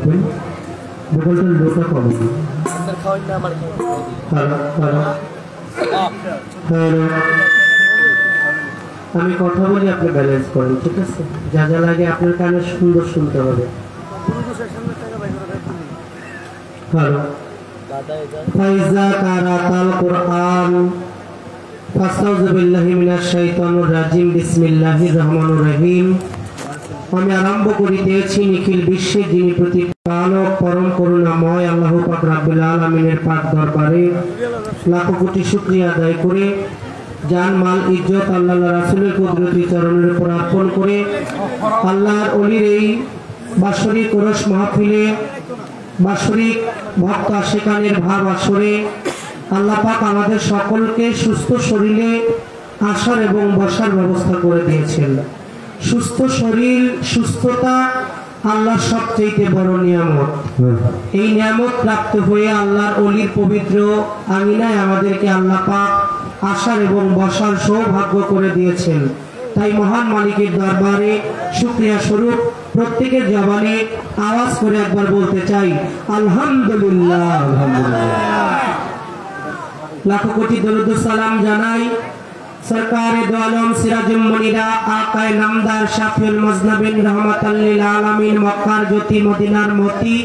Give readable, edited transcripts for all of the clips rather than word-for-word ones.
দেখবেন বোতলটার লোটা কম। আমি কথা বলি, আপনি ব্যালেন্স করেন, ঠিক আছে? যা যা লাগে আপনার কানে সুন্দর শুনতে হবে। হ্যালো, ফাইজা কারাতাল কুরআন ফাস্তাউযু বিল্লাহি মিনাশ শাইতানির রাজিম বিসমিল্লাহির রহমানির রহিম। আমি আরম্ভ করিতেছি নিখিল বিশ্বের যিনি প্রতিপালক পরম করুণাময় আল্লাহ পাক রব্বুল আলামিনের পাক দরবারে লাখো কোটি শুকরিয়া আদায় করে জান মাল ইজ্জত আল্লাহ রাসূলের কুদরতি চরণের উপর অর্পণ করে আল্লাহর ওলির এই বাৎসরিক ওরস মাহফিলে বাৎসরিক ভক্ত আশিকানের ভাব আসরে আল্লাহ পাক আমাদের সকলকে সুস্থ শরীরে আসার এবং বসার ব্যবস্থা করে দিয়েছেন। সুস্থ শরীর, সুস্থতা আল্লাহর সবচেয়ে বড় নিয়ামত। এই নিয়ামত প্রাপ্ত হয়ে আল্লাহর ওলির পবিত্র আঙিনায় আমাদেরকে আল্লাহ পাক আসার এবং বসার সৌভাগ্য করে দিয়েছেন। তাই মহান মালিকের দরবারে শুকরিয়া স্বরূপ প্রত্যেকের জবানে আওয়াজ করে একবার বলতে চাই আলহামদুলিল্লাহ। আলহামদুলিল্লাহ। লাখো কোটি দরুদ সালাম জানাই সরকারে দো আলম সিরাজুল মুনিরা আকায়ে নামদার শাফিউল মুজনাবিন রহমাতাল লিল আলামিন মক্কার জ্যোতি মদিনার মতি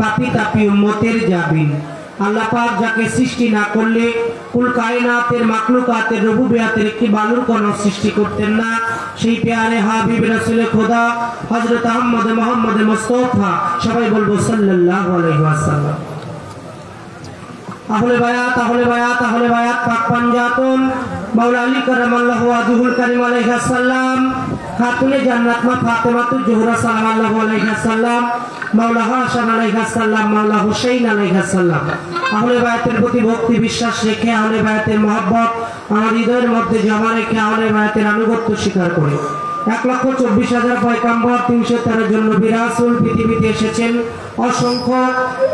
পাপি তাপি উম্মতের জাবিন। আল্লাহ পাক যাকে সৃষ্টি না করলে কুল কায়নাতের মাখলুকাতের রুবুবিয়াতের একটি বালুর কণা সৃষ্টি করতেন না, সেই প্যারে হাবিব রাসূল খোদা হযরত মুহাম্মদ মুস্তাফা, সবাই বলবো সাল্লাল্লাহু আলাইহি ওয়াসাল্লাম। আহলে বায়াত আহলে বায়াত আহলে বায়াত পাক পাঞ্জাতন মাওলা আলী কারামাল্লাহু ওয়াজহুল কারীম আলাইহিস সালাম, খাতুনে জান্নাত মা ফাতেমাতুজ জোহরা সাল্লাল্লাহু আলাইহিস সালাম, মাওলা হাসান আলাইহিস সালাম, মাওলা হুসাইন আলাইহিস সালাম। আহলে বায়াতের প্রতি ভক্তি বিশ্বাস রেখে আহলে বায়াতের মহব্বত আমার হৃদয়ের মধ্যে জমা রেখে আহলে বায়াতের আনুগত্য স্বীকার করে 1,24,000 পয়গম্বর 313 জন নবী রাসূল পৃথিবীতে এসেছেন। অসংখ্য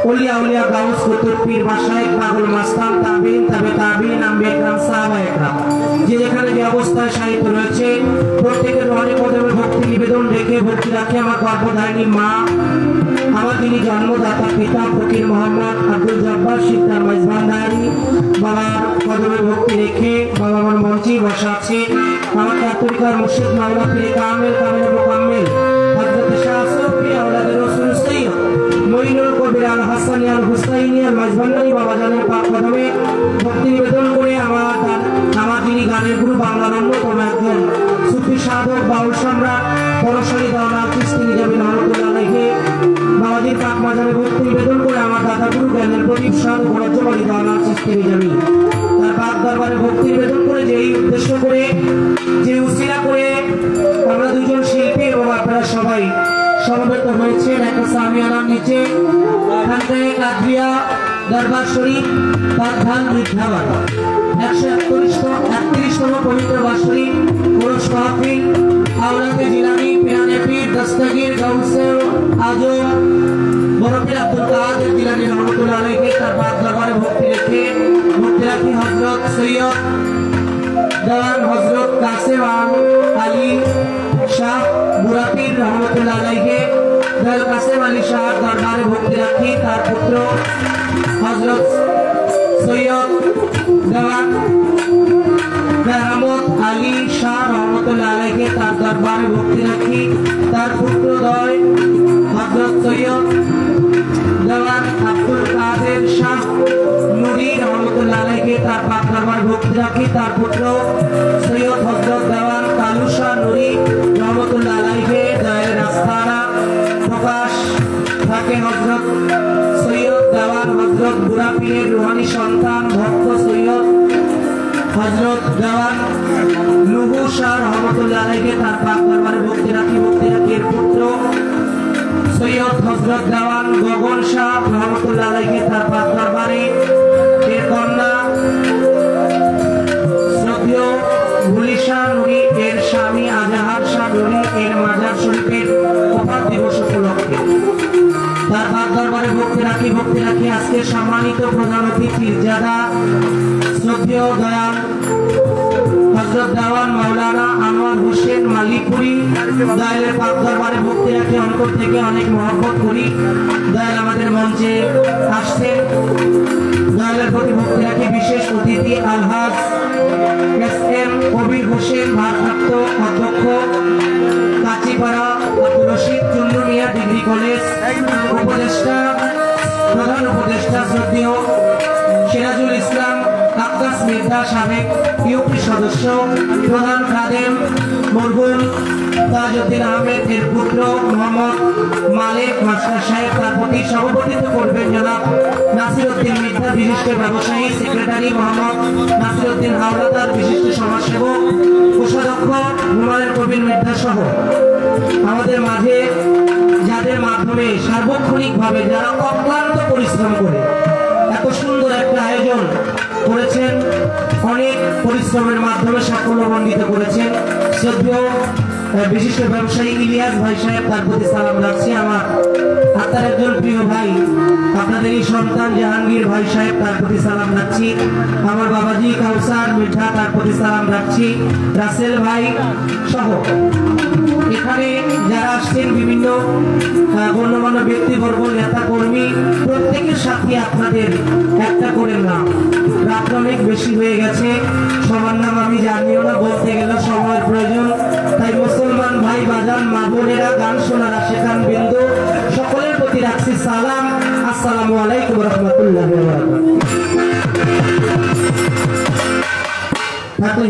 ওলিয়া উলিয়া গাউস কুতুব পীর মাশায়েখ পাগল মাস্তান তাবিঈন তাবে তাবিঈন আম্বিয়া کرام সাহাবায়ে کرام যে যেখানে যে অবস্থায় শায়িত রয়েছে প্রত্যেকের রুহানি কদমে ভক্তি নিবেদন রেখে ভক্তি রাখে আমার গর্ভধারিণী মা, আমার যিনি জন্মদাতা পিতা ফকির মোহাম্মদ আব্দুল জব্বার সিদ্দার মাইজভান্ডারি বাবার কদমে ভক্তি রেখে বাবা আমার মঞ্চে বসা আছে আমার কাতরিকার মুর্শিদ মাওলানা পীর কামেল কামেল মুকাম্মেল হযরত শাহ সুফি আওলাদ রাসূল সৈয়দ মঈনুল কবির আল হাসানী আল হুসাইনী আল মাইজভান্ডারি বাবা জানের পাক কদমে ভক্তি নিবেদন করে আমার যিনি গানের গুরু বাংলার অন্যতম একজন সুফি সাধক বাউল সম্রাট পরশরী দাওনা চিশতি নিজামী রহমাতুল্লাহ আলাইহি বাবাজির পাক মাজারে ভক্তি নিবেদন করে আমার দাদা গুরু জ্ঞানের প্রদীপ সাধক রাজ্যবাড়ি দাওনা চিশতি নিজামী তার পাক দরবারে ভক্তি নিবেদন করে যেই উদ্দেশ্য করে যে উসিলা করে আমরা দুজন শিল্পী এবং আপনারা সবাই সমবেত হয়েছেন একটা সামিয়ানার নিচে খানকায়ে কাদরিয়া দরবার শরীফ পাকধান বৃদ্ধাবাদ 131তম পবিত্র বার্ষিক ওরস মাহফিল আওলাদে জিলানী পিরানে পীর দস্তগীর গাউসে আজম বরফির আব্দুল কাদের জিলানী রহমাতুল্লাহ আলাইহি তার পাক দরবারে ভক্তি রাখি হযরত সৈয়দ দান হযরত কাসেম আলী শাহ বুরাপীর রহমাতুল্লাহ আলাইহি দয়াল কাসেম আলী শাহ দরবারে ভক্তি রাখি তার পুত্র হযরত সৈয়দ দেওয়ান মেহমুদ আলী শাহ রহমাতুল্লাহ আলাইহি তার দরবারে ভক্তি রাখি তার পুত্রদ্বয় হযরত সৈয়দ দেওয়ান আব্দুল কাদের শাহ নুরি রহমাতুল্লাহ আলাইহি তার পাক দরবারে ভক্তি রাখি তার পুত্র সৈয়দ হযরত দেওয়ান কালু শাহ নুরি রহমাতুল্লাহ আলাইহি দায়ের আস্তানা প্রকাশ থাকে হযরত সৈয়দ দেওয়ান হযরত বুরাপীরের রুহানি সন্তান ভক্ত সৈয়দ হযরত দেওয়ান নুহু শাহ রহমাতুল্লাহ আলাইহি তার পাক দরবারে ভক্তি রাখি এর পুত্র সৈয়দ হযরত দেওয়ান গগন শাহ রহমাতুল্লাহ আলাইহি তার পাক দরবারে এর কন্যা শ্রদ্ধেয় ভুলি শাহ নুরি এর স্বামী আজহার শাহ নুরি এর মাজার শরীফের ওফাত দিবস উপলক্ষে তার পাক দরবারে ভক্তি রাখি আজকে সম্মানিত প্রধান অতিথি জাদা শ্রদ্ধেয় দয়াল হযরত দেওয়ান মাওলানা আনোয়ার হোসেন মালিকপুরি দয়ালের পাক দরবারে ভক্তি রাখি অন্তর থেকে অনেক মহব্বত করি। দয়াল আমাদের মঞ্চে আসছেন, দয়ালের প্রতি ভক্তি রাখি বিশেষ অতিথি আলহাজ এস.এম. কবির হোসেন ভারপ্রাপ্ত অধ্যক্ষ কাচিপাড়া আব্দুর রশিদ চুন্নু মিয়া ডিগ্রি কলেজ, উপদেষ্টা প্রধান উপদেষ্টা শ্রদ্ধেয় সিরাজুল ইসলাম আক্কাস মির্জা সাবেক ইউপি সদস্য, প্রধান খাদেম মরহুম তাজউদ্দিন আহমেদ এর পুত্র মোহাম্মদ মালিক মাস্টার সাহেব, তার প্রতি সভাপতিত্ব করবেন জনাব নাসিরউদ্দিন মির্জা বিশিষ্ট ব্যবসায়ী, সেক্রেটারি মোহাম্মদ নাসিরউদ্দিন হাওলাদার বিশিষ্ট সমাজসেবক, কোষাধ্যক্ষ হুমায়ুন কবির মির্জা সহ আমাদের মাঝে যাদের মাধ্যমে সার্বক্ষণিকভাবে যারা অক্লান্ত পরিশ্রম করে এত সুন্দর একটা আয়োজন করেছেন, অনেক পরিশ্রমের মাধ্যমে সাফল্যমণ্ডিত করেছেন শ্রদ্ধেয় বিশিষ্ট ব্যবসায়ী ইলিয়াস ভাই সাহেব, তার প্রতি সালাম রাখছি। আমার আপনার একজন প্রিয় ভাই আপনাদেরই সন্তান জাহাঙ্গীর ভাই সাহেব, তার প্রতি সালাম রাখছি। আমার বাবাজি কাউসার মিঠা, তার প্রতি সালাম রাখছি। রাসেল ভাই সহ এখানে যারা আসছেন বিভিন্ন গণ্যমান্য ব্যক্তিবর্গ, নেতা কর্মী, প্রত্যেকের সাথে আপনাদের একটা করে নাম, রাত অনেক বেশি হয়ে গেছে, সবার নাম আমি জানিও না, বলতে গেলে সময়ের প্রয়োজন, তাই মুসলমান ভাই বাজান মা বোনেরা গান শোনারা সেখান বিন্দু সকলের প্রতি রাখছি সালাম। আসসালামু আলাইকুম রহমতুল্লাহ।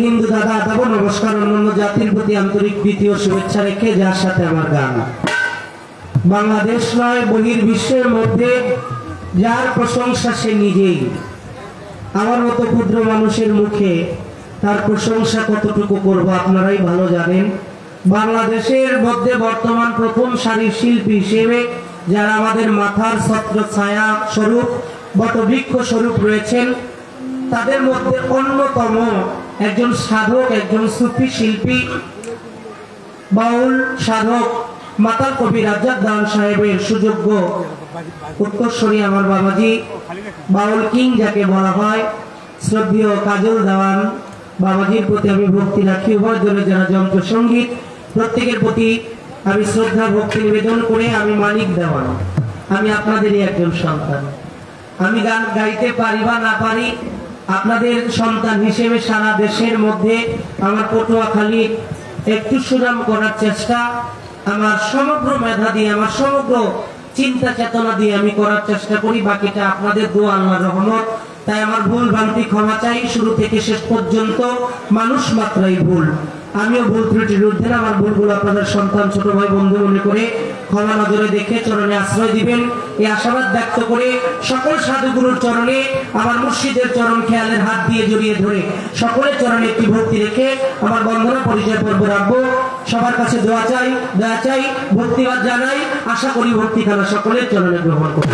হিন্দু দাদা আদাব নমস্কার, অন্যান্য জাতির প্রতি আন্তরিক প্রীতি ও শুভেচ্ছা রেখে যার সাথে আমার গান। বাংলাদেশ নয় বহির্বিশ্বের মধ্যে যার প্রশংসা সে নিজেই, আমার মতো ক্ষুদ্র মানুষের মুখে তার প্রশংসা কতটুকু করব আপনারাই ভালো জানেন। বাংলাদেশের মধ্যে বর্তমান প্রথম সারির শিল্পী হিসেবে যারা আমাদের মাথার ছত্র ছায়া স্বরূপ বটবৃক্ষ স্বরূপ রয়েছেন, তাদের মধ্যে অন্যতম একজন সাধক, একজন সুফি শিল্পী, বাউল সাধক মাতাল কবি রাজ্জাক দাওয়ান সাহেবের সুযোগ্য উত্তরসূরি আমার বাবাজি বাউল কিং যাকে বলা হয়, শ্রদ্ধেয় কাজল দেওয়ান বাবাজির প্রতি আমি ভক্তি রাখি। উভয় দলে যারা যন্ত্র সঙ্গীত প্রত্যেকের প্রতি আমি শ্রদ্ধা ভক্তি নিবেদন করে, আমি মানিক দেওয়ান, আমি আপনাদেরই একজন সন্তান। আমি গান গাইতে পারি বা না পারি, আপনাদের সন্তান হিসেবে সারা দেশের মধ্যে আমার পটুয়াখালী একটু সুনাম করার চেষ্টা, আমার সমগ্র মেধা দিয়ে, আমার সমগ্র চিন্তা চেতনা দিয়ে আমি করার চেষ্টা করি। বাকিটা আপনাদের দোয়া, আল্লাহর রহমত। তাই আমার ভুল ভ্রান্তি ক্ষমা চাই, শুরু থেকে শেষ পর্যন্ত মানুষ মাত্রই ভুল, আমিও ভুল ত্রুটির ঊর্ধ্বে না। আমার ভুলগুলো আপনাদের সন্তান ছোট ভাই বন্ধু মনে করে ক্ষমা নজরে দেখে চরণে আশ্রয় দিবেন, এই আশাবাদ ব্যক্ত করে সকল সাধুগুরুর চরণে আমার মুর্শিদের চরণ খেয়ালের হাত দিয়ে জড়িয়ে ধরে সকলের চরণে একটি ভক্তি রেখে আমার বন্দনা পরিচয় পর্ব রাখবো। সবার কাছে দোয়া চাই, দয়া চাই, ভক্তিবাদ জানাই, আশা করি ভক্তি খানা সকলের চরণে গ্রহণ করব।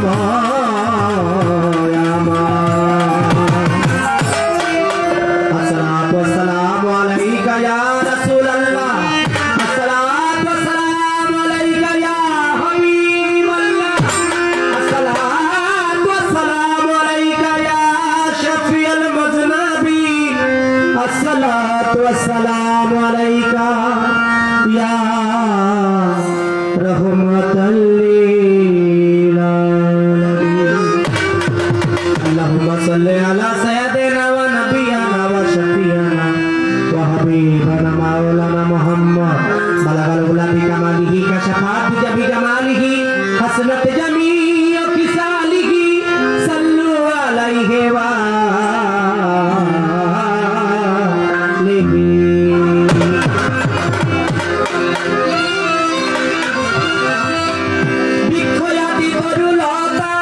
করুণাময় আসসালাতু ওয়াসসালামু আলাইকা ইয়া রাসূলুল্লাহ আসসালাতু ওয়াসসালামু আলাইকা ইয়া হাবিবাল্লাহ আসসালাতু ওয়াসসালামু আলাইকা ইয়া শাফিউল মুজনাবিন আসসালাতু ওয়াসসালামু আলাইকা ইয়া রহমাতাল লিল আলামিন আল্লাহুম্মা সাল্লি আলা সাইয়্যিদিনা ওয়া নাবিয়িনা ওয়া শাফিয়ানা ওয়া হাবিবানা মাওলানা মুহাম্মদ বালাগাল উলা বিকামালিহি কাশাফাত বিজামালিহি হাসনাত জামিউ কিসালিহি সাল্লু আলাইহি ওয়া আলিহি বিক্ষয়াতি তরুলতা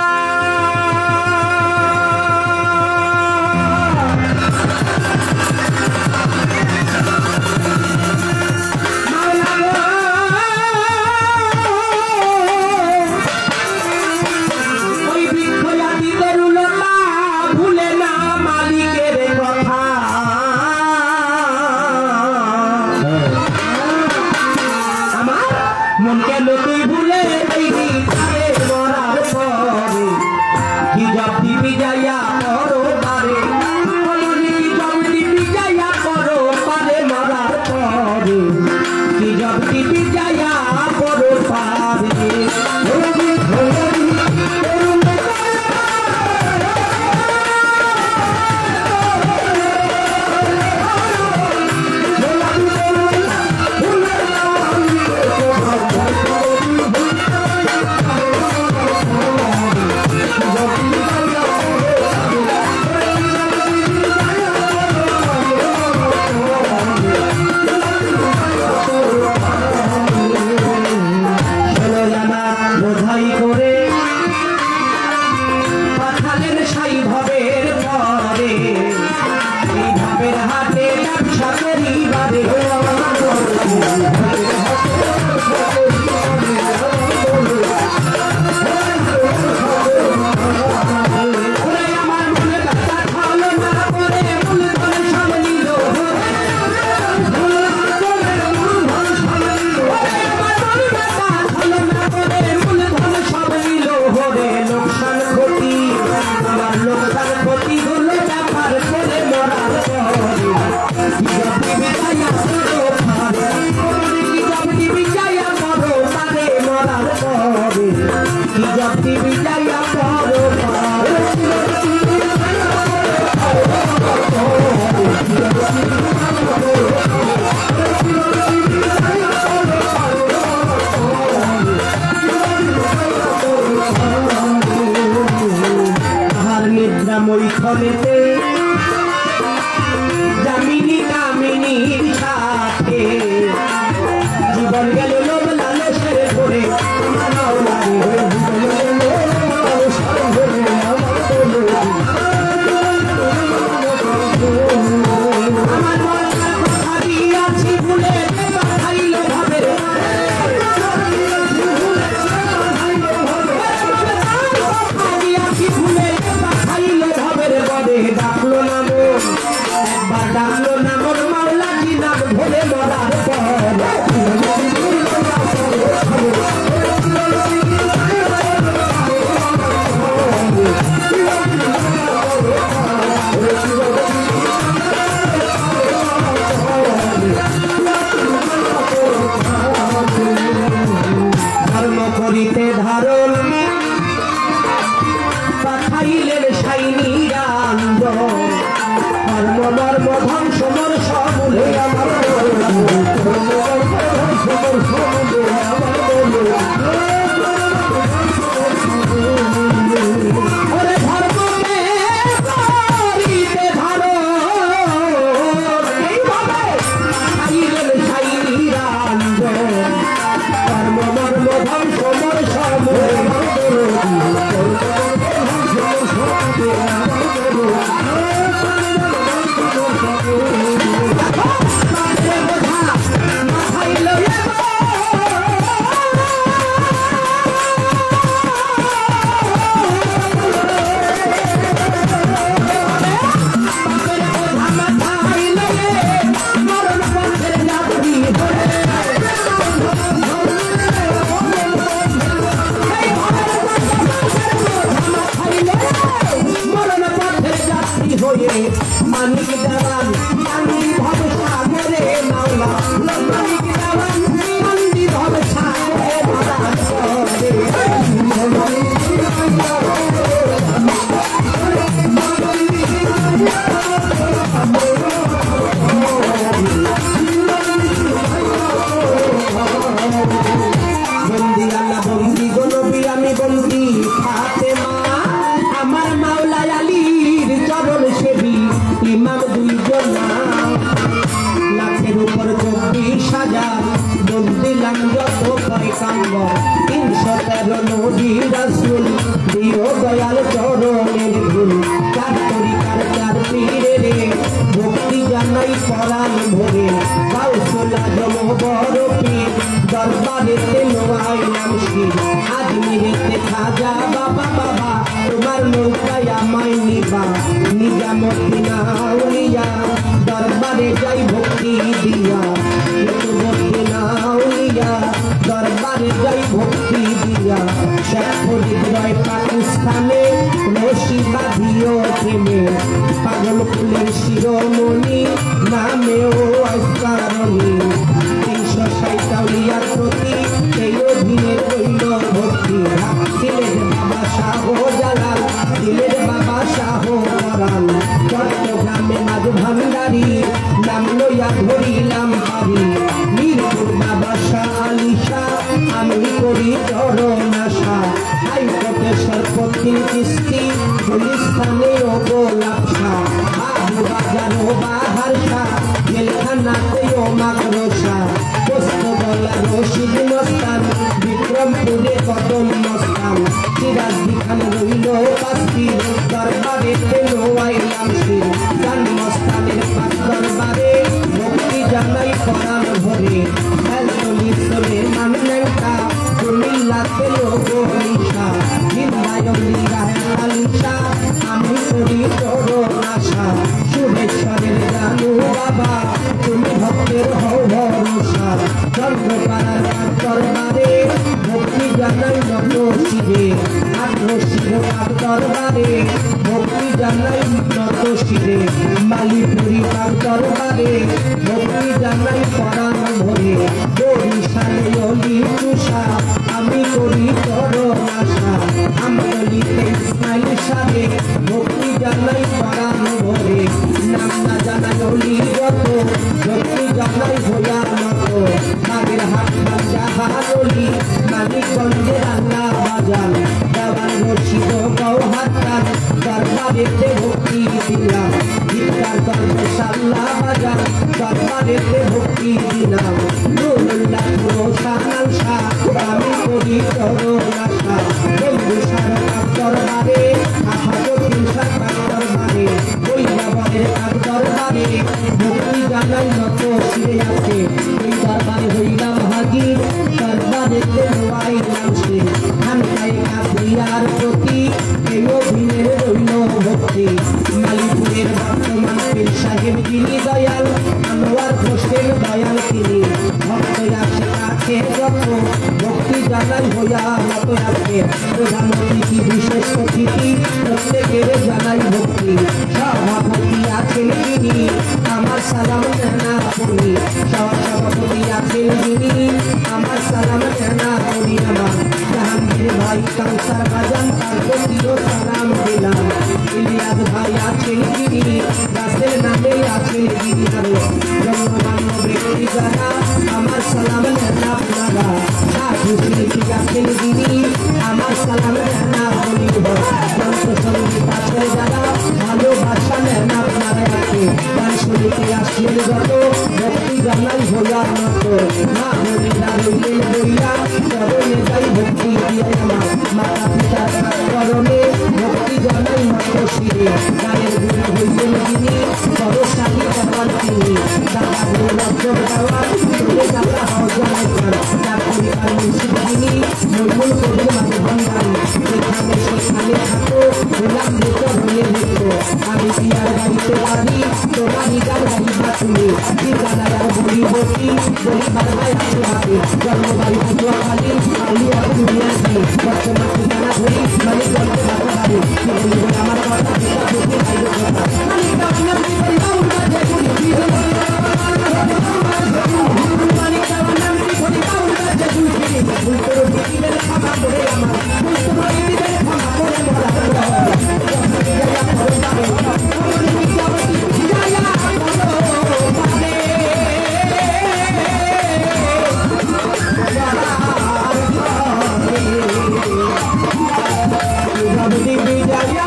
ওই বিক্ষয়াতি তরুলতা ভুলে না মালিকের কথা আমার মন কেন তুই ভুলে গেলি তারে মরার পরে কি জব দিবি যাইয়া করো পারে কি জব দিবি যাইয়া করো পারে মরার পরে কি জব দিবি যাইয়া করো পারে বোঝাই করে পাঠালেন সাই ভবের পরে এই ভাবের হাতে ব্যবসা করিবারে আমার মনে ব্যথা ভালো না করে মূলধন সব নিল লোকসান ক্ষতি আমার লোকসান ক্ষতি হলো ব্যাপার করে মরার পরে কি জব যাইয়া করো পারে কি জব যাইয়া করো পারে মরার পরে কি জব যাইয়া করো পারে নিদ্রা মৈথনেতে জামিনী কামিনীর সাথে জীবন গেল লোভ লালসের ঘরে আমার কথা দিয়াছি ভুলে পাঠাইল ভাবের ভুলে পাঠাইল ভাবের বদে ডাকলো না মন একবার ডাকলো না মন মাওলা কি নাম ভোলে মরার পর পয়গাম্বর 313 নবী রাসূল দিও দয়াল চরণের ধুল চার তরিকার চার পীরে রে ভক্তি জানাই পরাণ ভরে গাউসুল আজম বড় পীর দরবারেতে নোয়াইলাম শির আজমিরেতে খাজা বাবা বাবা তোমার নৌকায় আমায় নিবা নিজামুদ্দিন আউলিয়া দরবারে যাই ভক্তি দিয়া কুতুবুদ্দিন আউলিয়া দরবারে যাই ভক্তি দিয়া শেখ ফরিদ রয় পাকিস্তানে রশি বাঁধিও প্রেমে পাগল ফুলের শিরোমণি নামেও আসকারণী 360 আউলিয়ার প্রতি এই অধীনে রইল ভক্তি দিলের বাবা শাহ জালাল দিলের বাবা শাহ পরাণ চট্টগ্রামে মাঝ ভান্ডারি নাম লইয়া ধরিলাম পারি মিরপুর বাবা শাহ আলী শাহ আমি করি চরণ আশা হাইকোর্টে সর্বতিন কিস্তি গুলিস্তানে ও গোলাপ শাহ আবু বাজার ও বাহার শাহ জেলখানাতে ও মাকড়সা পোস্তগলা রশিদ মস্তান বিক্রমপুরে কদম মস্তান সিরাজদি খান রইল পাস্তির দরবারেতে নোয়াইলাম শির গান মস্তানের পাক দরবারে ভক্তি জানাই পরাণ ভরে এলতলি সুলেমান লেঙ্কা কুমিল্লাতে লোগনিশা হিন্দায়লি রাহেল আলিশা আমি করি চরণ আশা সুরেশ্বরের জানু বাবা তুমি ভক্তের হও ভরসা চন্দ্রপাড়ার পাক দরবারে ভক্তি জানাই নত শিরে আগ্রশির পাক দরবারে ভক্তি জানাই নত শিরে মালিপুরি পাক দরবারে ভক্তি জানাই পরাণ ভরে বরিশালে অলি তুষা আমি করি চরণ আশা আমতলিতে ইসমাইল শাহে ভক্তি জানাই পরাণ ভরে নাম না জানাই অলি যত ভক্তি জানাই ভোলার মতো আগের হাট জাহানলি মানিকগঞ্জের রান্না বাজার দেওয়ান রশিদ গৌহাটান দরবারেতে ভক্তি দিলাম গীতার দরবেশাল্লা বাজার দরবারেতে ভক্তি দিলাম নুরুল্লাহ রোশানাল শাহ আমি করি চরণ আশা বন্ধুসার পাক দরবারে আফাজুদ্দিন শাহ পাক দরবারে বৈরাবরের পাক দরবারে ভক্তি জানাই নত শিরে আছে এই দরবারে হইলাম হাজির দরবারেতে নোয়াইলাম শির খানকায় কাবরিয়ার প্রতি এই অধীনে রইল ভক্তি মালিপুরের বর্তমান পীর সাহেব যিনি দয়াল আনোয়ার হোসেন দয়াল তিনি ভক্ত আসে কাছে যত ভক্তি জানাই হইয়া মত আছে প্রধান অতিথি বিশেষ অতিথি প্রত্যেকের জানাই ভক্তি সভাপতি আছেন তিনি আমার সালাম জানা করি সভাপতি আছেন তিনি আমার সালাম জানা করি আমার জাহাঙ্গীর ভাই কাউসার বাজান তার প্রতিও সালাম দিলাম ইলিয়াস ভাই আছেন তিনি রাসেল নামে আছেন তিনি আরো জন্মমান্য ব্যক্তি যারা আমার সালাম জানা আপনারা সাধু শিল্পী আছেন তিনি আমার সালাম জানা বলি যন্ত্র সঙ্গীত আছে যারা ভালোবাসা নেন আপনারা আছে গান শুনিতে আসলেন যত ভক্তি জানাই ভোলার মতো মা হরিরা রইলেন বইয়া চরণে যাই ভক্তি দিয়ে আমার মাতা পিতার চরণে ভক্তি জানাই মত শিরে গায়ের গুণ হইলেন তিনি বড়শালী কপাল তিনি দাদা গুরু লজ্জর দেওয়ার চলে যাত্রা হজায় গান তার পরিবার মুর্শিদ তিনি মঙ্গল কবির মাঝে ভান্ডারি যেখানে সেখানে থাকো গোলাম ভেতর হয়ে ভেতর আমি পিয়ার গাড়িতে পারি তোমারই গান গাইবা তুমি ঠিকানার বলি বসি বলি বারবাই আছে হাতে জন্মবাড়ি পুজো খালি আলু আর দুনিয়া দিয়ে বর্তমান ঠিকানা ধরি মালিক গল্পে ভালো ভাবে আমার কথা যেটা দেখে খাইবে কথা মালিক আপনার জীবন বাউল বাজে গুলি মালিক আমার নাম কি করি বাউল বাজে গুলি ভুল করে দিলে ক্ষমা করে আমার ভুল করে দিলে ক্ষমা করে মোরা Jaya,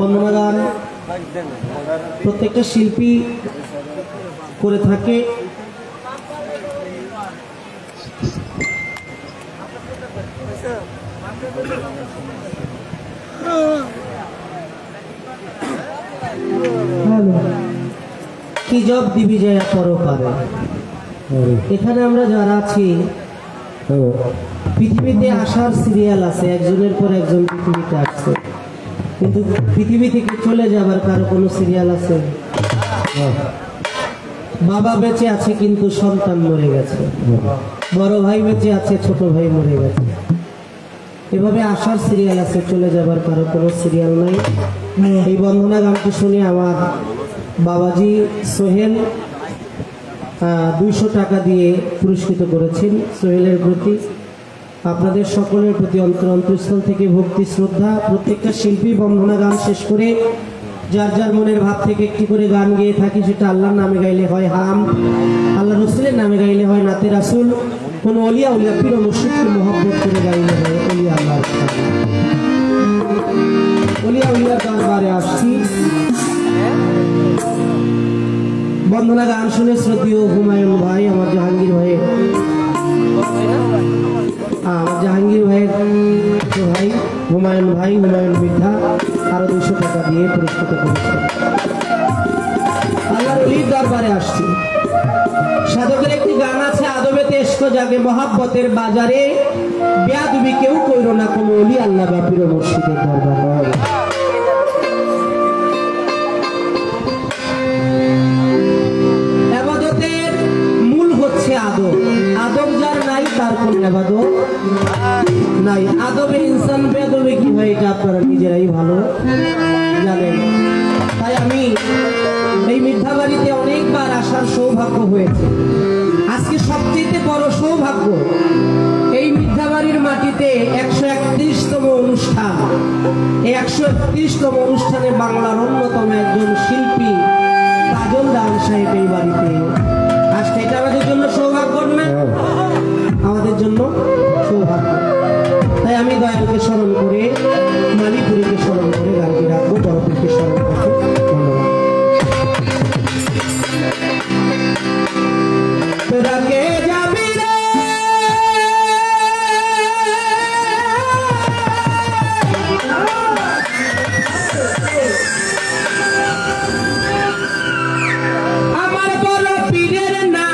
বন্দনা গান প্রত্যেকটা শিল্পী করে থাকে। কি জব দিবি যায় পরপারে। এখানে আমরা যারা আছি পৃথিবীতে আসার সিরিয়াল আছে, একজনের পর একজন পৃথিবীতে আসছে, কিন্তু পৃথিবী থেকে চলে যাবার কারো কোনো সিরিয়াল আছে? বাবা বেঁচে আছে কিন্তু সন্তান মরে গেছে, বড় ভাই বেঁচে আছে, ছোট ভাই মরে গেছে। এভাবে আসার সিরিয়াল আছে, চলে যাবার কারো কোনো সিরিয়াল নাই। এই বন্দনা গানটি শুনে আমার বাবাজি সোহেল 200 টাকা দিয়ে পুরস্কৃত করেছেন। সোহেলের প্রতি আপনাদের সকলের প্রতি অন্তরস্থল থেকে ভক্তি শ্রদ্ধা। প্রত্যেকটা শিল্পী বন্দনা গান শেষ করে যার যার মনের ভাব থেকে একটি করে গান গেয়ে থাকি। সেটা আল্লাহর নামে গাইলে হয় হাম, আল্লাহ রসুলের নামে গাইলে হয় নাতে রাসুল, কোন অলিয়া উলিয়া পীর ও মুর্শিদকে মহব্বত করে গাইলে হয় অলিয়া আল্লাহ। অলিয়া উলিয়ার দরবারে আসছি। বন্দনা গান শুনে শ্রদ্ধেয় হুমায়ুন ভাই, আমার জাহাঙ্গীর ভাইয়ের ভাই হুমায়ুন ভাই, হুমায়ুন মিঠা আরো 200 টাকা দিয়ে পুরস্কৃত করেছেন। আল্লাহর ওলির দরবারে আসছি। সাধকের একটি গান আছে, আদবেতে ইশক জাগে মহাব্বতের বাজারে, বেয়াদবি কেউ কইরো না কোনো ওলি আল্লাহ বা পীর ও মুর্শিদের দরবারে। ইবাদতের মূল হচ্ছে আদব। আদব যার নাই তার কোন ইবাদত নাই। আদবে ইনসান, বেয়াদবে কি হয় এটা আপনারা নিজেরাই ভালো জানেন। তাই আমি এই মিথ্যাবাড়িতে অনেকবার আসার সৌভাগ্য হয়েছে। আজকে সবচেয়ে বড় সৌভাগ্য, এই মিথ্যাবাড়ির মাটিতে 131তম অনুষ্ঠান। এই 131তম অনুষ্ঠানে বাংলার অন্যতম একজন শিল্পী কাজল দান সাহেব এই বাড়িতে আসছে। এটা আমাদের জন্য সৌভাগ্য না? আমাদের জন্য সৌভাগ্য। তাই আমি দয়ালকে স্মরণ করে, মালিপুরীকে স্মরণ করে গানটি রাখবো, বড়পুরকে স্মরণ করবো। তোরাকে যাবি রে আমার বড় পীরের না,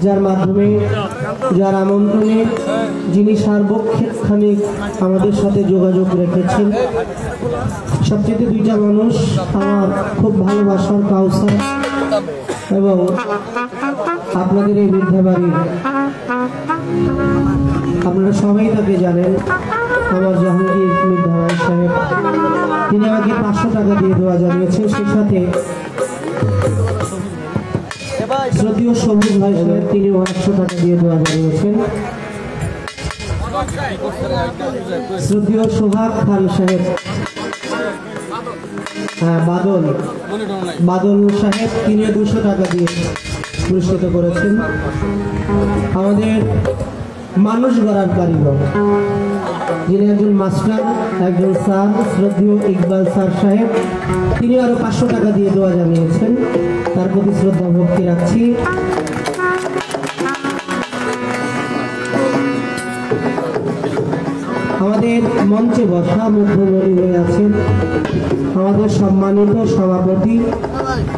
যার মাধ্যমে যার আমন্ত্রণে যিনি সার্বক্ষণিক আমাদের সাথে যোগাযোগ রেখেছেন। সবচেয়ে দুইটা মানুষ আমার খুব ভালোবাসার কাউসার এবং আপনাদের এই বৃদ্ধা বাড়ির আপনারা সবাই তাকে জানেন, আমার জাহাঙ্গীর মির্ধাবাই সাহেব। তিনি আমাকে 500 টাকা দিয়ে দোয়া জানিয়েছেন। সেই সাথে শ্রদ্ধেয় সবুজ ভাই সাহেব, তিনি 100 টাকা দিয়ে দোয়া জানিয়েছেন। শ্রদ্ধেয় সোহাগ খান সাহেব, বাদল সাহেব, তিনি 200 টাকা দিয়ে পুরস্কৃত করেছেন। আমাদের মানুষ গড়ার কারিগর যিনি একজন মাস্টার, একজন স্যার, শ্রদ্ধেয় ইকবাল স্যার সাহেব, তিনি আরো 500 টাকা দিয়ে দোয়া জানিয়েছেন। তার প্রতি শ্রদ্ধা ভক্তি রাখছি। আমাদের মঞ্চে বসা মুখ্যমন্ত্রী হয়ে আছেন আমাদের সম্মানিত সভাপতি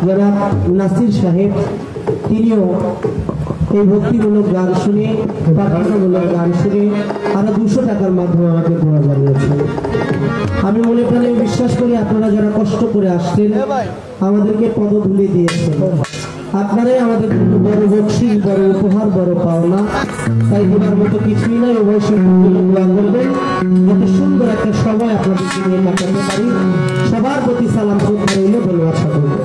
জনাব নাসির সাহেব। তিনিও এই ভক্তিমূলক গান শুনে, প্রার্থনামূলক গান শুনে আরো 200 টাকার মাধ্যমে আমাকে দোয়া জানিয়েছেন। আমি মনে প্রাণে বিশ্বাস করি আপনারা যারা কষ্ট করে আসছেন, আমাদেরকে পদধূলি দিয়েছেন, আপনারাই আমাদের বড় বকশিশ, বড় উপহার, বড় পাওনা। তাই বলার মতো কিছুই নাই। অবশ্যই দোয়া করবেন যাতে সুন্দর একটা সময় আপনাদেরকে নিয়ে কাটাতে পারি। সবার প্রতি সালাম শ্রদ্ধা রইল, ধন্যবাদ সকলকে।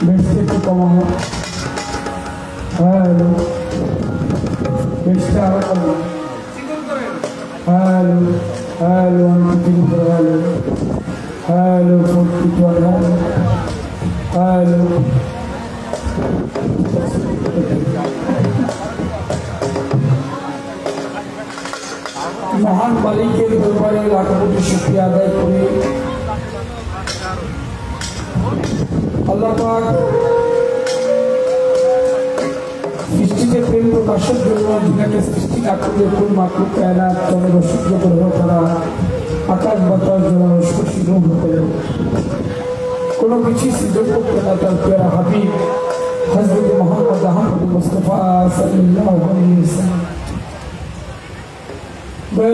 বেশটা একটু কমানো। হ্যালো, বেশটা আরো কমানো। Hello hello, hello hello, 41 hello. মহান মালিকের দরবারে লাখ কোটি শুকরিয়া আদায় করে আল্লাহ পাক সৃষ্টিতে প্রেম প্রকাশের জন্য দুনিয়াকে সৃষ্টি না করলে কোন মাত্র কায়নাত চন্দ্র সূর্য গ্রহ তারা আকাশ বাতাস জলাশয় সৃজন করে কোনো কিছু সৃজন করতে না তার প্যারা হাবিব হযরত মুহাম্মদ আহমদ মুস্তাফা সাল্লাল্লাহু আলাইহি ওয়াসাল্লাম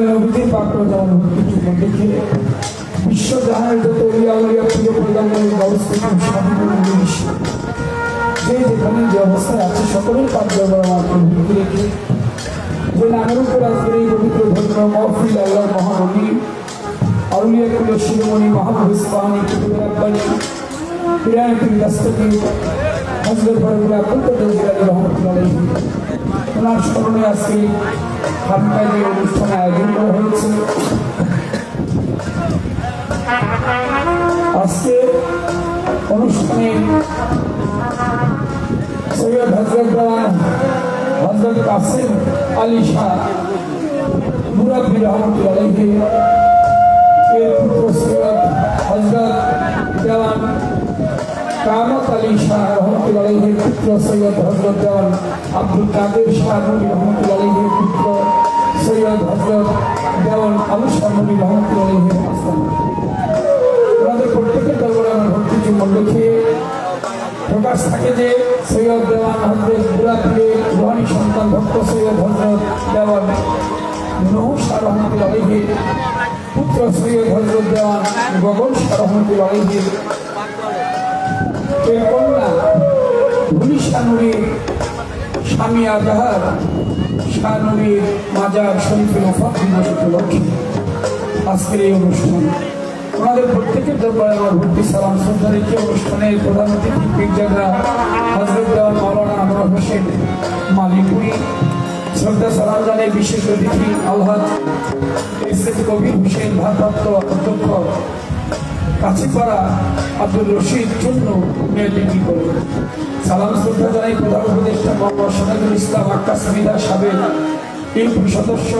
নবীজির পাকড় যেমন কিছু দেখে বিশ্ব জাহানের যত উলিয়া উলিয়া প্রিয় পরিবারের ব্যবস্থা যে যেখানে যে অবস্থায় আছে সকলের পাক দরবার আমার ভক্তি রেখে যে নামের উপর আজকের এই পবিত্র ধর্ম মহফিল আল্লাহ মহানবী আউলিয়া কুলের শিরোমণি মাহবুব ইসলামী কুতুবে রাব্বানী পিরামিড রাস্তাটি হযরত বরগুনা কুতুবে রহমাতুল্লাহ আলাইহি ওনার স্মরণে আজকে খানকায় যে অনুষ্ঠানে আয়োজন করা হয়েছে। আজকে অনুষ্ঠানে সৈয়দ হযরত দেওয়ান হযরত কাসিম আলী শাহ মুরাব্বি রহমাতুল্লাহ আলাইহি এর পুত্র সৈয়দ হযরত দেওয়ান কামত আলী শাহ রহমাতুল্লাহ আলাইহির পুত্র সৈয়দ হযরত দেওয়ান আব্দুল কাদের শাহ নবী রহমাতুল্লাহ আলাইহির পুত্র সৈয়দ হযরত দেওয়ান আবু শাহ নবী রহমাতুল্লাহ আলাইহির হাসান ওনাদের প্রত্যেকের দরবারে আমার ভক্তি চুম্বন রেখে প্রকাশ থাকে যে সৈয়দ দেওয়ান হযরত বুরাককে রুহানি সন্তান ভক্ত সৈয়দ হযরত দেওয়ান নূহ শাহ রহমাতুল্লাহ আলাইহির পুত্র সৈয়দ হযরত দেওয়ান গগন শাহ রহমাতুল্লাহ আলাইহির এই কন্যা গুলি শাহ নূরীর স্বামী আজহার শাহ নূরীর মাজার শরীফের ওফাত দিবস উপলক্ষে আজকের এই অনুষ্ঠান ওনাদের প্রত্যেকের দরবারে আমার ভক্তি সালাম শ্রদ্ধা রেখে অনুষ্ঠানের প্রধান অতিথি পীরজাদা হযরত দেওয়ান মাওলানা আনোয়ার হোসেন মালিকপুরি শ্রদ্ধা সালাম জানাই বিশেষ অতিথি আলহাজ এস কবির হোসেন ভারপ্রাপ্ত অধ্যক্ষ কাছিপাড়া আব্দুল রশিদ জন্য মেয়াদি করে সালাম শ্রদ্ধা জানাই প্রধান উপদেষ্টা মোহাম্মদ শহীদুল ইসলাম আক্কাস মিদা সাবেক ইউপি সদস্য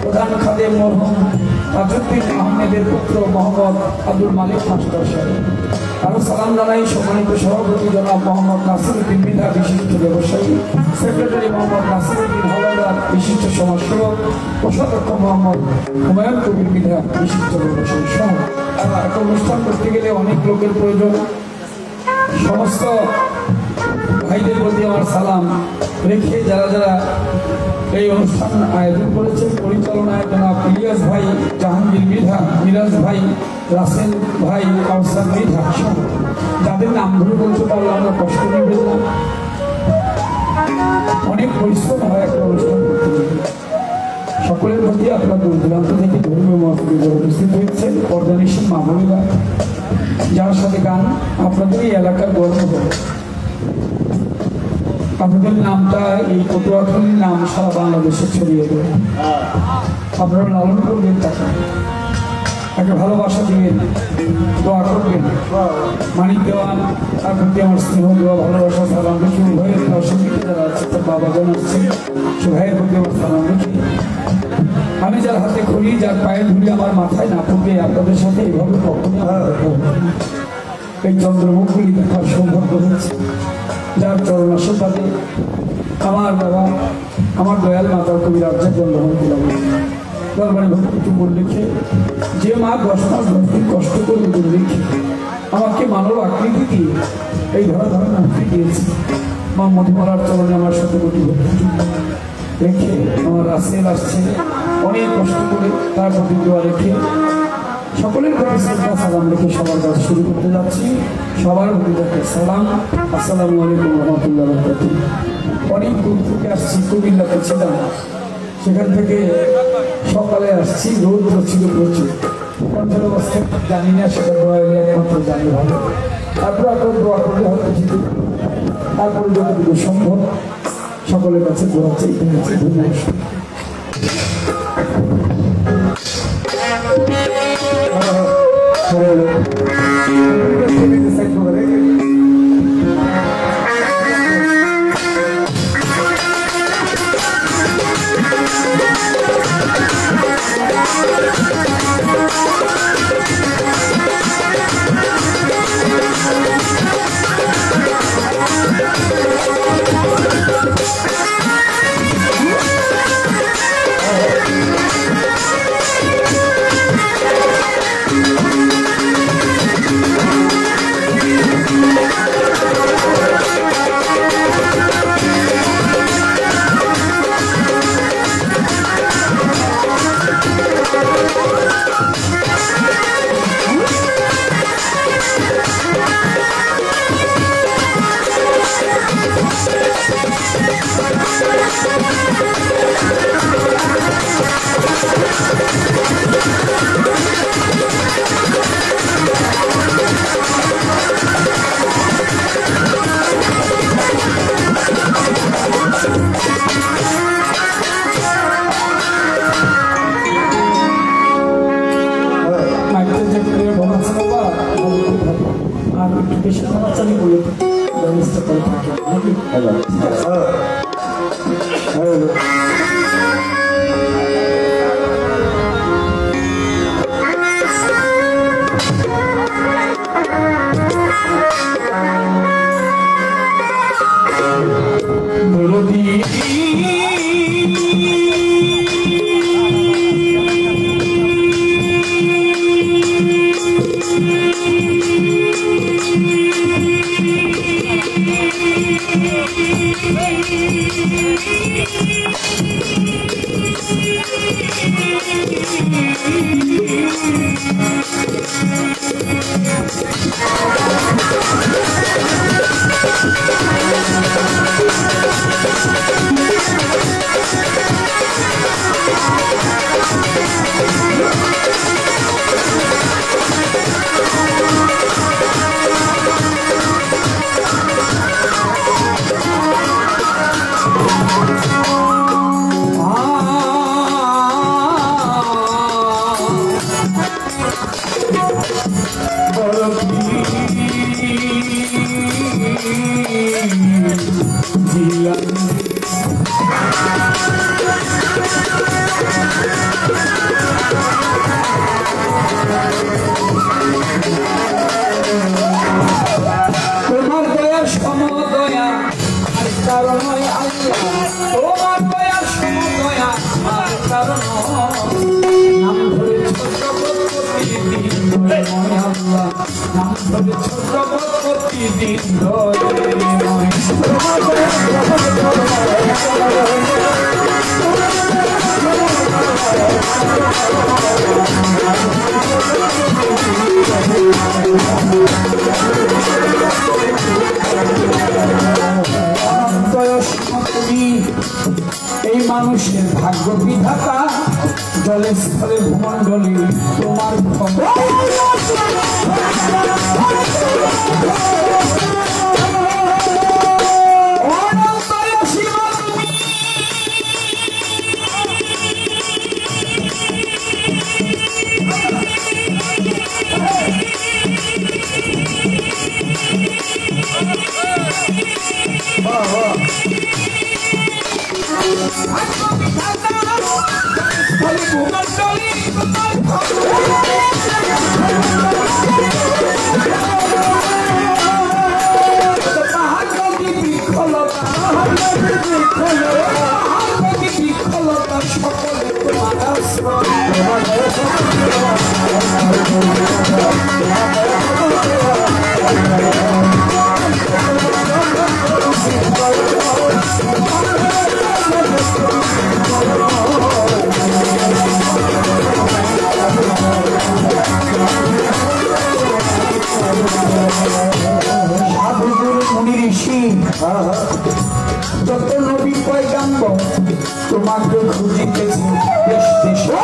প্রধান খাদেম মরহুম তাজউদ্দিন আহমেদের পুত্র মোহাম্মদ আব্দুল মালিক মাস্টার সাহেব। আরো সালাম জানাই সম্মানিত সভাপতি জনাব মোহাম্মদ নাসিরউদ্দিন মৃধা বিশিষ্ট ব্যবসায়ী, সেক্রেটারি মোহাম্মদ নাসিরউদ্দিন হলদার বিশিষ্ট সমাজসেবক, কোষাধ্যক্ষ মোহাম্মদ হুমায়ুন কবির মৃধা বিশিষ্ট ব্যবসায়ী সহ একটা অনুষ্ঠান করতে গেলে অনেক লোকের প্রয়োজন। সমস্ত ভাইদের প্রতি আমার সালাম রেখে যারা যারা এই অনুষ্ঠান আয়োজন করেছেন পরিচালনায় জনাব ইলিয়াস ভাই, জাহাঙ্গীর মৃধা, মিরাজ ভাই, রাসেল ভাই, কাউসার মৃধা সহ যাদের নাম ধরে বলতে পারলে আমরা কষ্ট নেবেন না। অনেক পরিশ্রম হয় একটা অনুষ্ঠান করতে গেলে। সকলের প্রতি আপনার দূর দূরান্ত থেকে ধর্মীয় মহাপুরুষ উপস্থিত হয়েছেন পর্দানিশীন মামুনিরা, যার সাথে গান আপনাদের এই এলাকার গর্ব হবে। আপনাদের নামটা এই পটুয়াখালীর নাম সারা বাংলাদেশে ছড়িয়ে দেবে। আপনারা লালন করবেন, তাকে তাকে ভালোবাসা দিবেন, দোয়া করবেন। মানিক দেওয়ান তার প্রতি আমার স্নেহ দেওয়া ভালোবাসা সালাম রেখে ভাইয়ের অসুবিধা যারা আছে তার বাবা জন আসছে সে ভাইয়ের প্রতি আমার সালাম রেখে আমি যার হাতে খুলি, যার পায়ে ধুলি আমার মাথায় না পড়বে, আপনাদের সাথে এইভাবে কখনই এই চন্দ্রমুখগুলি দেখার সৌভাগ্য হয়েছে। যার চরণ আশীর্বাদে আমার বাবা, আমার দয়াল মাতার কবি রাজ্জাক দরবারে ভক্তি চুম্বন লিখে যে মা 10 মাস 10 দিন কষ্ট করে দূর লিখে আমাকে মানব আকৃতি দিয়ে এই ধরনের মুক্তি দিয়েছে। মা মধুমালার চরণে আমার সাথে কোটি ভক্তি রেখে আমার রাসেল আসছে অনেক কষ্ট করে, তার প্রতি দোয়া রেখে সকলের প্রতি শ্রদ্ধা সালাম রেখে সবার কাজ শুরু করতে যাচ্ছি। সবার প্রতি সালাম, আসসালামু আলাইকুম রহমতুল্লাহ বারাকাতুহু। অনেক দূর থেকে আসছি, কুমিল্লাতে ছিলাম, সেখান থেকে সকালে আসছি, রোদ ছিল প্রচুর। কণ্ঠের অবস্থা জানি না, সেটা একমাত্র জানি ভালো। তারপরে আপনার দোয়া করলে হয়তো জিতে, তারপরে যতটুকু সম্ভব সকলের কাছে দোয়া চাইতে হচ্ছে। ধন্যবাদ। এই মানুষের ভাগ্য বিধাতা জলে স্থলে ভূমণ্ডলে তোমার যত নবী পয়গাম্বর তোমাকে খুঁজিতেছি দেশ দেশে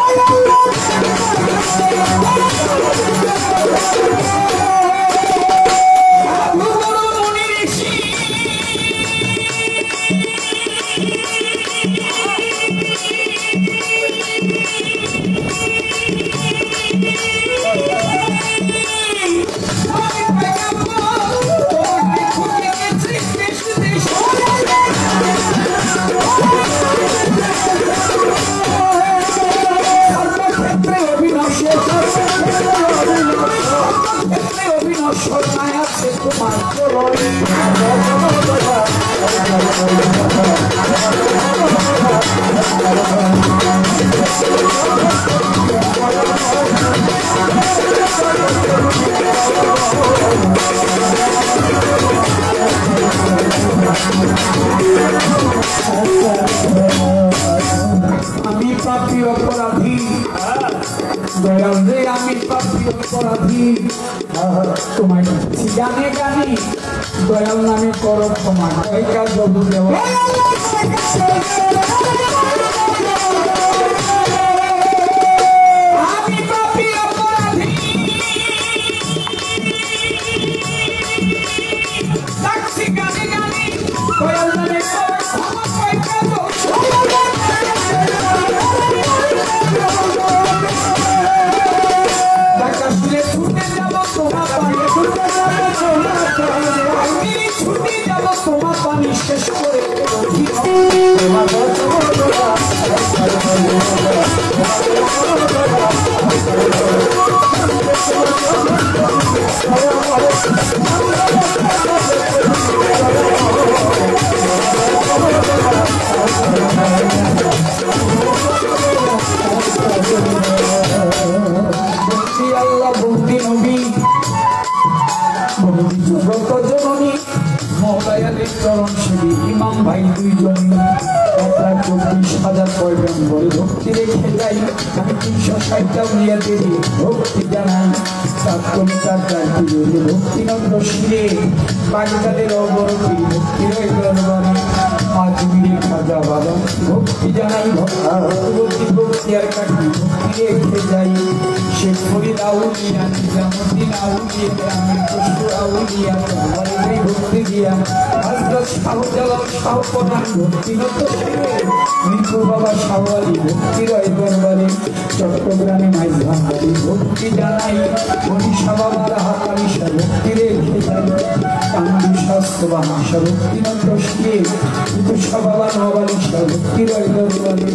আমি পাপী অপরাধী দয়াল রে, আমি পাপী অপরাধী তোমায় গানে গানি দয়াল নামে করো ক্ষমা কাজ জবু দেওয়া শেষ করে আল্লাহ বন্দি নবী জগত জননী মৌলায়াদের চরণ সেবী ইমাম ভাই দুইজনই 1,24,000 পয়গম্বর ভক্তি রেখে যাই আমি 360টা উলিয়া দেবী ভক্তি জানাই ভক্তি নন্দ শিরে বাগদাদের অবরতি ভক্তি রয়ে দরবারে মাঝুমির খাজা বাবা ভক্তি জানাই ভক্তি ভক্তি আর কাটি ভক্তি রেখে যাই শেখ ফরিদ আউলিয়া নিজামুদ্দিন আউলিয়া আমির খসরু আউলিয়া আমার ভক্তি দিয়া হযরত শাহজালাল শাহ প্রধান ভক্তি নন্দ শিরে মৃত্যু বাবা শাহওয়ালি ভক্তি রয়ে দরবারে চট্টগ্রামে মাইজ ভান্ডারি ভক্তি জানাই মনীষা বাবার হাতারি ভক্তি রেখে যাই কান্দি স্বাস্থ্য বাহাসা ভক্তি নন্দ শিরে উৎসা বাবা নবালি ভক্তি রয়ে দরবারে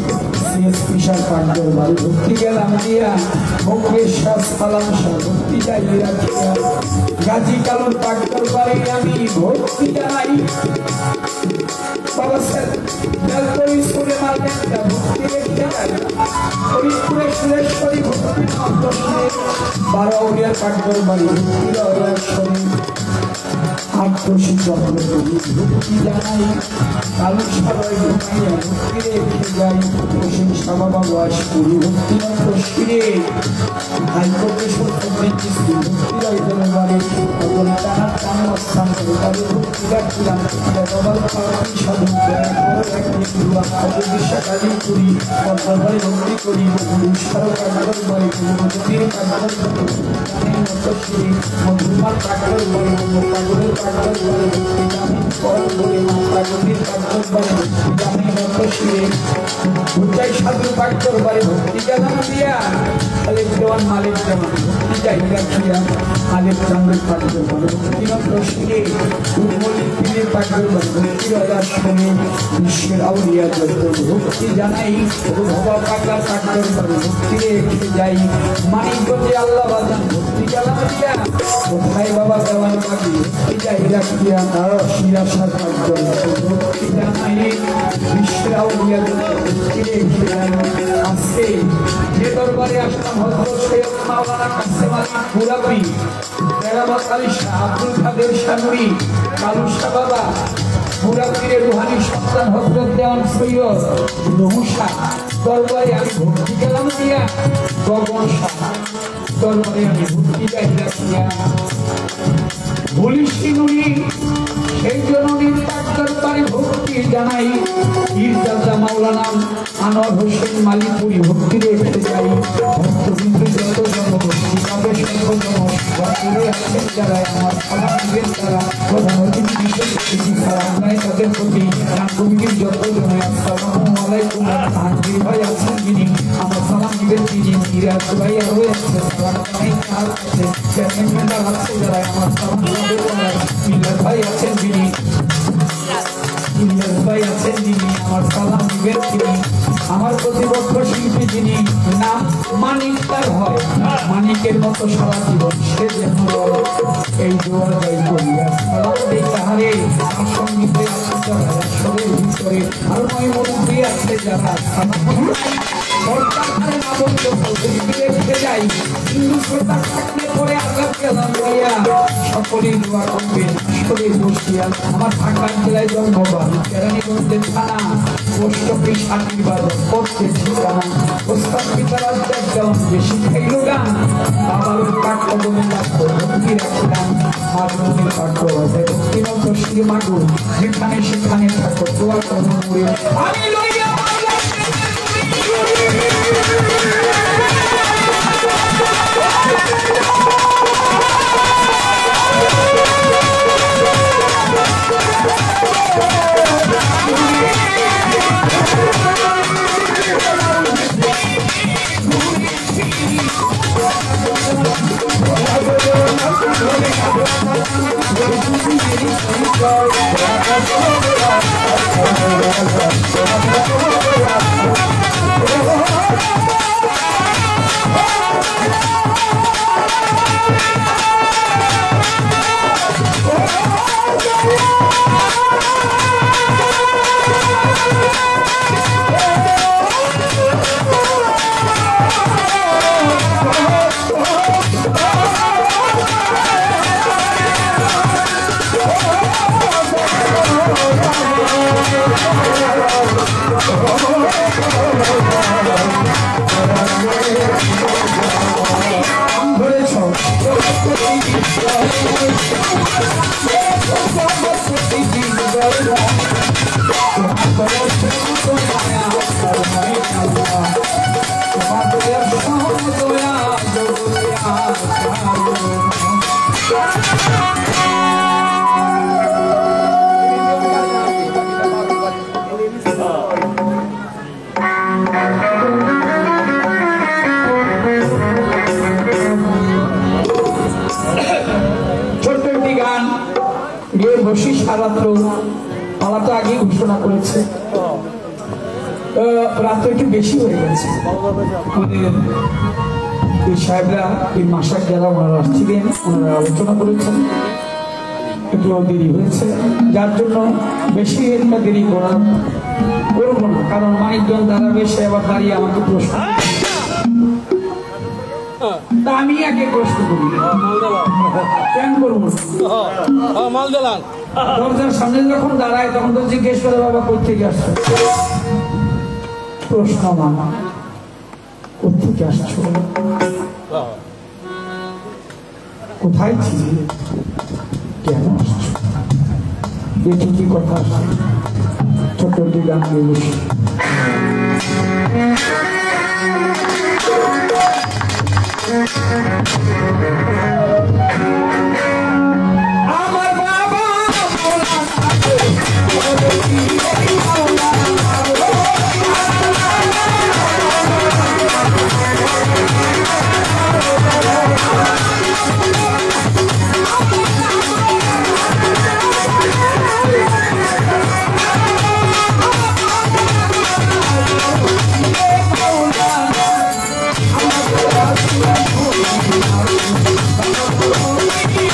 সিএসপি শাহ পাঠ দরবারে ভক্তি গেলাম দিয়া মুকেশ শাহ সালাম শাহ ভক্তি যাই রাখিয়া গাজী কালুর পাঠ দরবারে আমি ভক্তি জানাই বাবা স্যার জলপরি সুরে মারবেন ভক্তি রেখে যাই ফরিদপুরে সুরেশ্বরী ভক্তি নন্দ শিরে 12 উলিয়ার পাঠ দরবারে ভক্তি রয়ে শরীর আত্মশী চক্র ভক্তি জানাই কালু সবাই ঘুমাইয়া ভক্তি রেখে যাই হোসেন সাবাবা বয়স করি ভক্তি নন্দ শিরে হাইকোর্টে সত্যি ভক্তি রয়ে দরবারে অতল টানা টান স্থান করে তাদের ভক্তি রাখছিলাম বাবার পার্বতী সাধু কালী করি দরবারে ভক্তি করি সারো কাঠগর বলে নদীর কাঠগর শিরে মধুমার কাঠগর বলে পাগলের কাঠগর বলে বলে পাগলের কাঠগর বলে জানি মত শিরে উচ্চাই সাধু কাঠগর বলে ভক্তি জানান দিয়া আলেপ দেওয়ান মালিক দেওয়ান ভক্তি যাই রাখিয়া আলেপ চাঙ্গের কাঠগর বলে ভক্তি মত শিরে উন্মলিক পীরের কাঠগর বলে ভক্তি রাজার শোনে বিশ্বের আউলিয়া যত ভক্তি জানাই ভবা পাগলা কাঠগর বলে ভক্তি রেখে যাই মানিকগঞ্জে আল্লাহ বাজান ভক্তি জানান দিয়া কোথায় বাবা দেওয়ান পাগি ভক্তি যাই রাখিয়া শিরাসার কাঠগর ভক্তি জানাই বিশ্বের আউলিয়া যত ভক্তি রেখে যাই আজকে যে দরবারে আসলাম হযরত সৈয়দ মাওলানা কাসেম আলী পুরাবি তেলাওয়াত আলী শাহ আব্দুল কাদের শানুরী কালু শাহ বাবা পুরাবীর রুহানি সন্তান হযরত দেওয়ান সৈয়দ নহুশা দরবারে আমি ভক্তি গেলাম দিয়া গগন শাহ দরবারে আমি ভক্তি গাই রাখিয়া বলিসি নুরি সেই জননীর পাক দরবারে ভক্তি জানাই ইরজাজা মাওলানা আনোয়ার হোসেন মালিকপুরি ভক্তি রেখে যাই ভক্তবিন্দু যত জনগোষ্ঠী পাবে সর্বজন বাকিরে আছেন যারা আমার সালাম দিবেন তারা প্রধান অতিথি বিশেষ অতিথি সালাম নাই তাদের প্রতি রামকবির যত জনে আসসালামু আলাইকুম তানভীর ভাই আছেন যিনি আমার সালাম দিবেন তিনি মিরাজ ভাই আরো আছে সালাম নাই তার আছে চেয়ারম্যান আছে যারা আমার সালাম দিবেন মিরাজ ভাই আছেন যিনি ভাই আছেন যিনি আমার সালাম দিবেন তিনি আমার প্রতিপক্ষ শিল্পী যিনি নাম মানিক তার হয় মানিকের মতো সারা জীবন সে যেন এই দোয়া গাই করিয়া সারাতে তাহারে সঙ্গীতে আসরের ভিতরে আর নয় মধ্যে আছে যারা সকলেই দোয়া করবেন আমার ঢাকা জেলায় জন্মবান কেরানীগঞ্জের থানা পোস্ট অফিস আশীর্বাদন করতে ঠিকানা প্রস্তাব পিতার যে শিখাইল গান বাবার কাঠ বলে ভক্তি রাখলাম আর মনের কাঠ ভক্তিমত শ্রীমাগু যেখানে সেখানে থাকো দোয়া করুন আমি লইয়া পালাটা আগে ঘোষণা করেছে রাত একটু বেশি হয়ে গেছে আমাদের এই সাহেবরা এই মাসাক যারা ওনারা আসছিলেন ওনারা আলোচনা করেছেন একটু দেরি হয়েছে যার জন্য বেশি একটা দেরি করবো না কারণ মানিকজন দাঁড়াবে সে আবার দাঁড়িয়ে আমাকে প্রশ্ন তা আমি আগে প্রশ্ন করি কেন করবো দরজার সামনে যখন দাঁড়ায় তখন তো জিজ্ঞেস করে বাবা কোথেকে আসছো প্রশ্ন মামা কোথেকে আসছো কোথায় ছিলে কেন আসছো এটি কি কথা ছোট গান দিয়ে বসে Oh,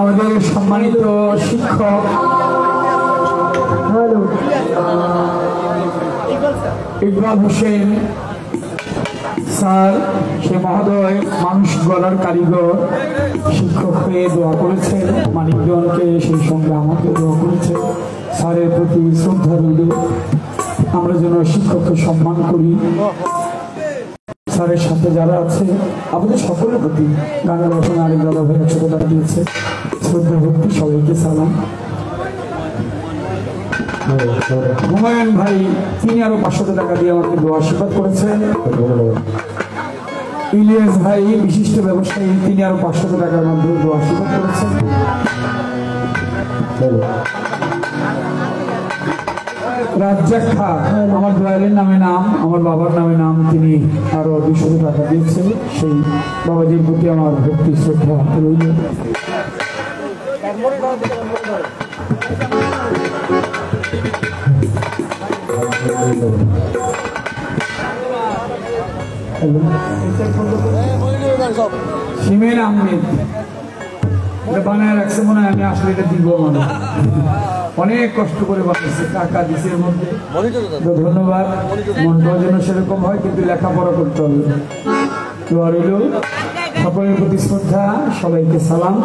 আমাদের সম্মানিত শিক্ষক ইকবাল হোসেন স্যার, সে মহোদয় মানুষ গড়ার কারিগর, শিক্ষক হয়ে দোয়া করেছেন মানিকজনকে, সেই সঙ্গে আমাকে দোয়া করেছেন। স্যারের প্রতি শ্রদ্ধা রইল, আমরা যেন শিক্ষককে সম্মান করি। স্যারের সাথে যারা আছে আমাদের সকলের প্রতি গানের রচনা আরেক দাদা ভাই 100 টাকা দিয়েছে, শ্রদ্ধা ভক্তি সবাইকে সালাম। হুমায়ুন ভাই তিনি আরো 500 টাকা দিয়ে আমাকে দোয়া আশীর্বাদ করেছেন। ইলিয়াস ভাই বিশিষ্ট ব্যবসায়ী, তিনি আরো 500 টাকার মাধ্যমে দোয়া আশীর্বাদ করেছেন। রাজ্জাক খান আমার দয়ালের নামে নাম, আমার বাবার নামে নাম, তিনি আরো 200 টাকা দিয়েছেন। সেই বাবাজির প্রতি আমার ভক্তি শ্রদ্ধা রইল। সিমেন আহমেদ বানায় রাখছে, মনে হয় আমি আসলে এটা দিব, মানে অনেক কষ্ট করে বানাইছে, টাকা দিছে এর মধ্যে, ধন্যবাদ। মনটাও যেন সেরকম হয়, কিন্তু লেখাপড়া করতে হবে। দোয়া রইল, সকলের প্রতি শ্রদ্ধা, সবাইকে সালাম।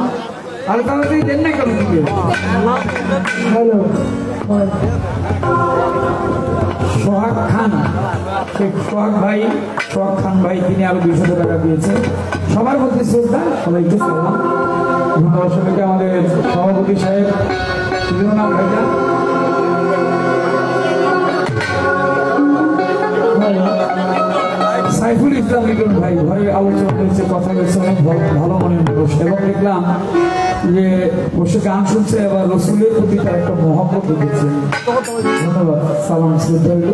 আর তাড়াতাড়ি দেন না কেন দিকে। হ্যালো সোহাগ খান, সোহাগ খান ভাই তিনি আরো 200 টাকা দিয়েছে। সবার প্রতি শ্রদ্ধা, সবাইকে সালাম। দর্শককে আমাদের সভাপতি সাহেব শিরোনাম ভাইটা সাইফুল ইসলাম লিটন ভাই, ঘরে আলোচনা হয়েছে, কথা হয়েছে, অনেক ভালো মনে মানুষ, এবং দেখলাম যে বসে গান শুনছে, এবার রসুলের প্রতি তার একটা মহব্বত দেখেছে। ধন্যবাদ, সালাম, শ্রদ্ধা হইল।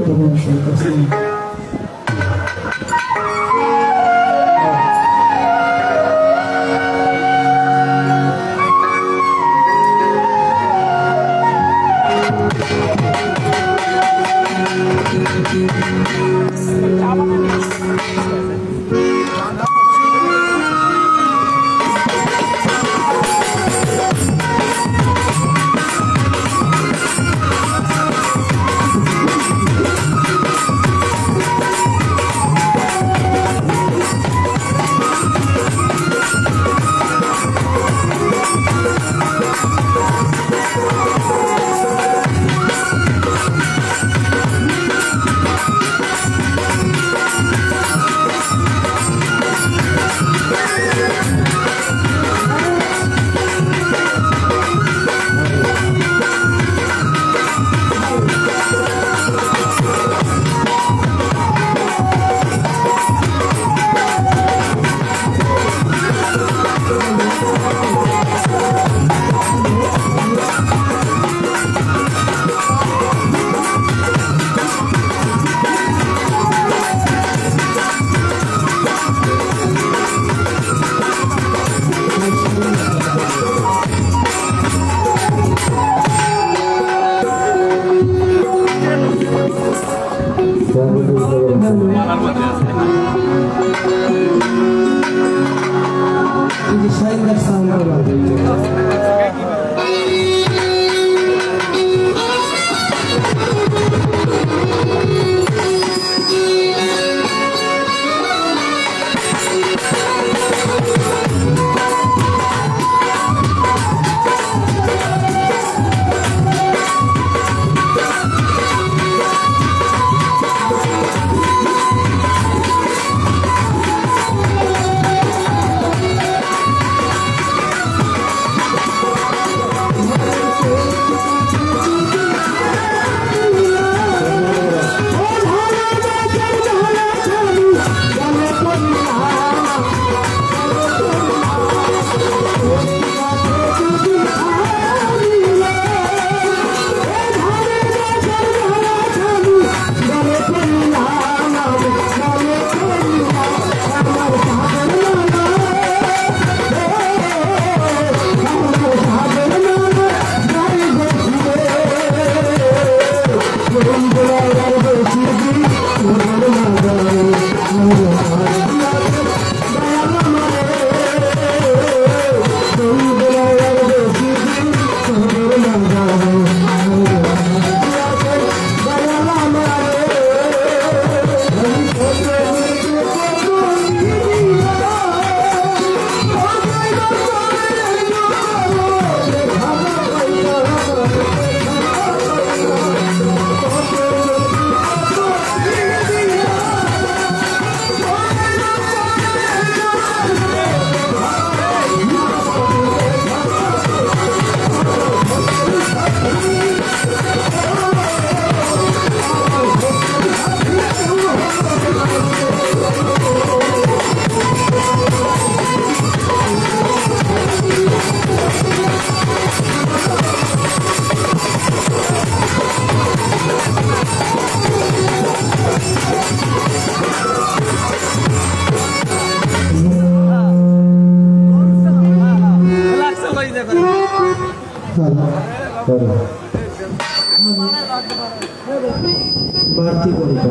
বাড়তি কবিতা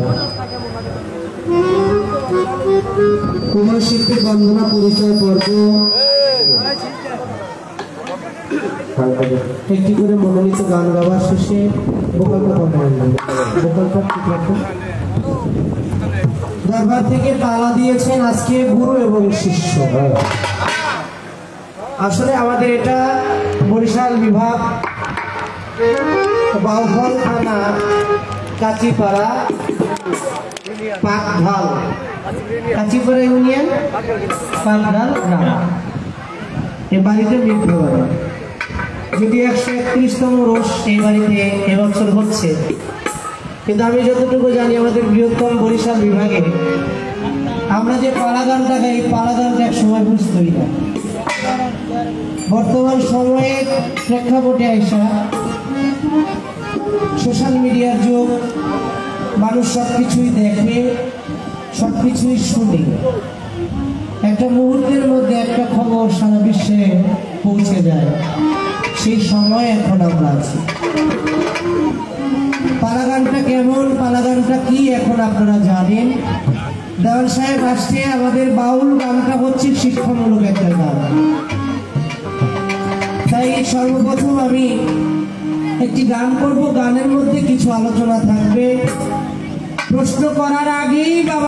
কুমার শিল্পী বন্দনা পরিচয় পর্ব একটি করে মনোনীত গান গাওয়ার শেষে দরবার থেকে তালা দিয়েছেন আজকে গুরু এবং শিষ্য। আসলে আমাদের এটা বরিশাল বিভাগ বাউফল থানা কাঁচিপাড়া পাকঢাল কাঁচিপাড়া ইউনিয়ন পাকঢাল গ্রাম। এই বাড়িতে মৃত্যু হয়, যদি 131তম রোষ এই বাড়িতে এবছর হচ্ছে, কিন্তু আমি যতটুকু জানি আমাদের বৃহত্তম বরিশাল বিভাগে আমরা যে পালা গানটা গাই, পালা গানটা এক সময় বুঝতই না। বর্তমান সময়ের প্রেক্ষাপটে আইসা সোশ্যাল মিডিয়ার যুগ, মানুষ সবকিছুই দেখে, সবকিছুই শুনে, একটা মুহূর্তের মধ্যে একটা খবর সারা বিশ্বে পৌঁছে যায়। সেই সময় এখন আমরা আছি। পালা গানটা কেমন, পালা গানটা কি এখন আপনারা জানেন। দেওয়ান সাহেব আসছে, আমাদের বাউল গানটা হচ্ছে শিক্ষামূলক একটা গান। তাই সর্বপ্রথম আমি একটি গান করব, গানের মধ্যে কিছু আলোচনা থাকবে। প্রশ্ন করার আগেই বাবা